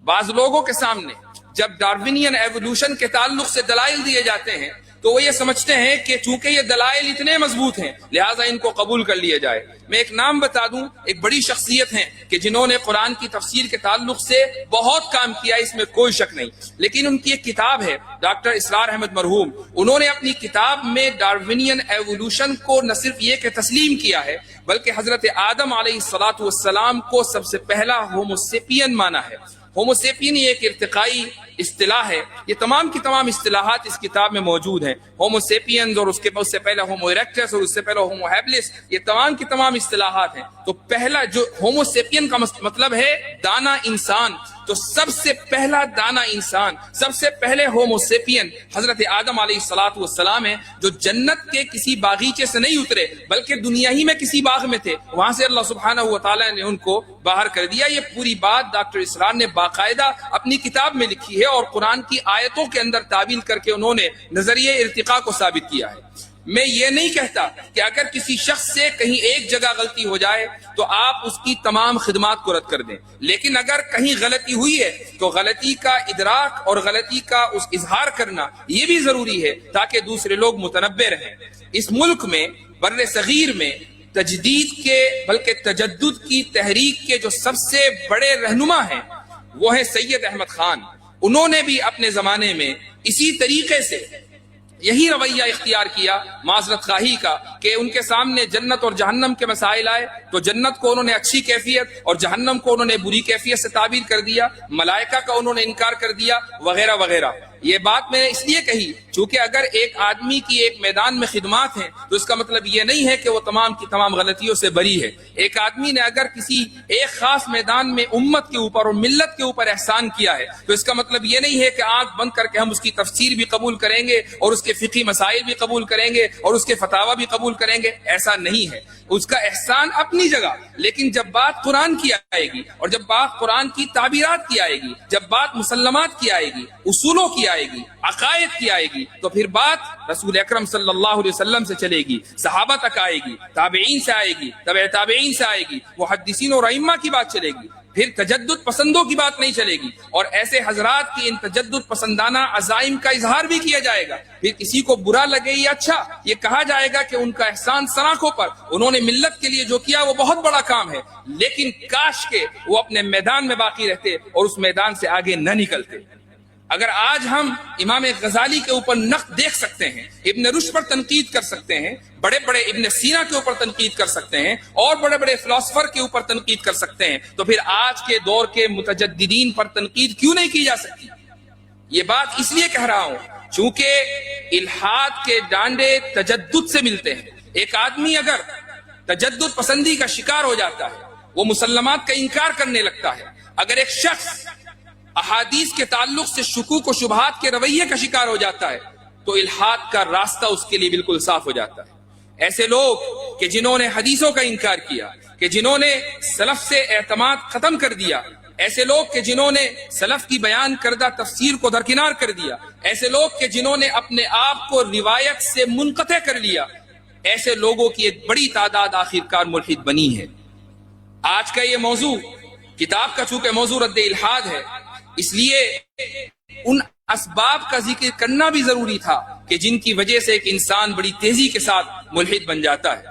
بعض لوگوں کے سامنے جب ڈارونین ایوولوشن کے تعلق سے دلائل دیے جاتے ہیں تو وہ یہ سمجھتے ہیں کہ چونکہ یہ دلائل اتنے مضبوط ہیں لہٰذا ان کو قبول کر لیا جائے۔ میں ایک نام بتا دوں، ایک بڑی شخصیت ہیں کہ جنہوں نے قرآن کی تفسیر کے تعلق سے بہت کام کیا، اس میں کوئی شک نہیں، لیکن ان کی ایک کتاب ہے ڈاکٹر اسرار احمد مرحوم، انہوں نے اپنی کتاب میں ڈارونین ایوولوشن کو نہ صرف یہ کہ تسلیم کیا ہے بلکہ حضرت آدم علیہ السلام کو سب سے پہلا ہومو سیپین مانا ہے۔ ہومو سیپین یہ ایک ارتقائی اصطلاح ہے، یہ تمام کی تمام اصطلاحات اس کتاب میں موجود ہیں۔ ہومو سیپینز اور اس سے پہلے ہومو ایریکٹس اور اس سے پہلے ہومو ہیبلس، یہ تمام کی تمام اصطلاحات ہیں۔ تو پہلا جو ہومو سیپین کا مطلب ہے دانا انسان، تو سب سے پہلا دانا انسان، سب سے پہلے ہومو سیپین حضرت آدم علیہ السلام ہیں، جو جنت کے کسی باغیچے سے نہیں اترے بلکہ دنیا ہی میں کسی باغ میں تھے، وہاں سے اللہ سبحانہ و تعالیٰ نے ان کو باہر کر دیا۔ یہ پوری بات ڈاکٹر اسرار نے باقاعدہ اپنی کتاب میں لکھی ہے اور قرآن کی آیتوں کے اندر تعبیر کر کے انہوں نے نظریہ ارتقاء کو ثابت کیا ہے۔ میں یہ نہیں کہتا کہ اگر کسی شخص سے کہیں ایک جگہ غلطی ہو جائے تو آپ اس کی تمام خدمات کو رد کر دیں، لیکن اگر کہیں غلطی ہوئی ہے تو غلطی کا ادراک اور غلطی کا اس اظہار کرنا یہ بھی ضروری ہے تاکہ دوسرے لوگ متنبہ رہیں۔ اس ملک میں بر صغیر میں تجدید کے بلکہ تجدد کی تحریک کے جو سب سے بڑے رہنما ہیں وہ ہیں سید احمد خان۔ انہوں نے بھی اپنے زمانے میں اسی طریقے سے یہی رویہ اختیار کیا معذرت خواہی کا کہ ان کے سامنے جنت اور جہنم کے مسائل آئے تو جنت کو انہوں نے اچھی کیفیت اور جہنم کو انہوں نے بری کیفیت سے تعبیر کر دیا، ملائکہ کا انہوں نے انکار کر دیا وغیرہ وغیرہ۔ یہ بات میں نے اس لیے کہی چونکہ اگر ایک آدمی کی ایک میدان میں خدمات ہیں تو اس کا مطلب یہ نہیں ہے کہ وہ تمام کی تمام غلطیوں سے بری ہے۔ ایک آدمی نے اگر کسی ایک خاص میدان میں امت کے اوپر اور ملت کے اوپر احسان کیا ہے تو اس کا مطلب یہ نہیں ہے کہ آنکھ بند کر کے ہم اس کی تفسیر بھی قبول کریں گے اور اس کے فقہی مسائل بھی قبول کریں گے اور اس کے فتاوی بھی قبول کریں گے، ایسا نہیں ہے۔ اس کا احسان اپنی جگہ، لیکن جب بات قرآن کی آئے گی اور جب بات قرآن کی تعبیرات کی آئے گی، جب بات مسلمات کی آئے گی، اصولوں کی آئے گی، عقائد کی آئے گی، تو پھر بات رسول اکرم صلی اللہ علیہ وسلم سے چلے گی، صحابہ تک آئے گی، تابعین سے آئے گی، تبع تابعین سے آئے گی، محدثین اور ائمہ کی بات چلے گی، پھر تجدد پسندوں کی بات نہیں چلے گی۔ اور ایسے حضرات کی ان تجدد پسندانہ عزائم کا اظہار بھی کیا جائے گا، پھر کسی کو برا لگے یا اچھا یہ کہا جائے گا کہ ان کا احسان سراخوں پر، انہوں نے ملت کے لیے جو کیا وہ بہت بڑا کام ہے، لیکن کاش کہ وہ اپنے میدان میں باقی رہتے اور اس میدان سے آگے نہ نکلتے۔ اگر آج ہم امام غزالی کے اوپر نقد دیکھ سکتے ہیں، ابن رشد پر تنقید کر سکتے ہیں، بڑے بڑے ابن سینا کے اوپر تنقید کر سکتے ہیں اور بڑے بڑے فلاسفر کے اوپر تنقید کر سکتے ہیں، تو پھر آج کے دور کے متجددین پر تنقید کیوں نہیں کی جا سکتی؟ یہ بات اس لیے کہہ رہا ہوں چونکہ الحاد کے ڈانڈے تجدد سے ملتے ہیں۔ ایک آدمی اگر تجدد پسندی کا شکار ہو جاتا ہے، وہ مسلمات کا انکار کرنے لگتا ہے، اگر ایک شخص احادیث کے تعلق سے شکوک و شبہات کے رویے کا شکار ہو جاتا ہے تو الحاد کا راستہ اس کے لیے بالکل صاف ہو جاتا ہے۔ ایسے لوگ کہ جنہوں نے حدیثوں کا انکار کیا، کہ جنہوں نے سلف سے اعتماد ختم کر دیا، ایسے لوگ کہ جنہوں نے سلف کی بیان کردہ تفسیر کو درکنار کر دیا، ایسے لوگ کہ جنہوں نے اپنے آپ کو روایت سے منقطع کر لیا، ایسے لوگوں کی ایک بڑی تعداد آخرکار ملحد بنی ہے۔ آج کا یہ موضوع کتاب کا چونکہ موضوع رد الحاد ہے، اس لیے ان اسباب کا ذکر کرنا بھی ضروری تھا کہ جن کی وجہ سے ایک انسان بڑی تیزی کے ساتھ ملحد بن جاتا ہے۔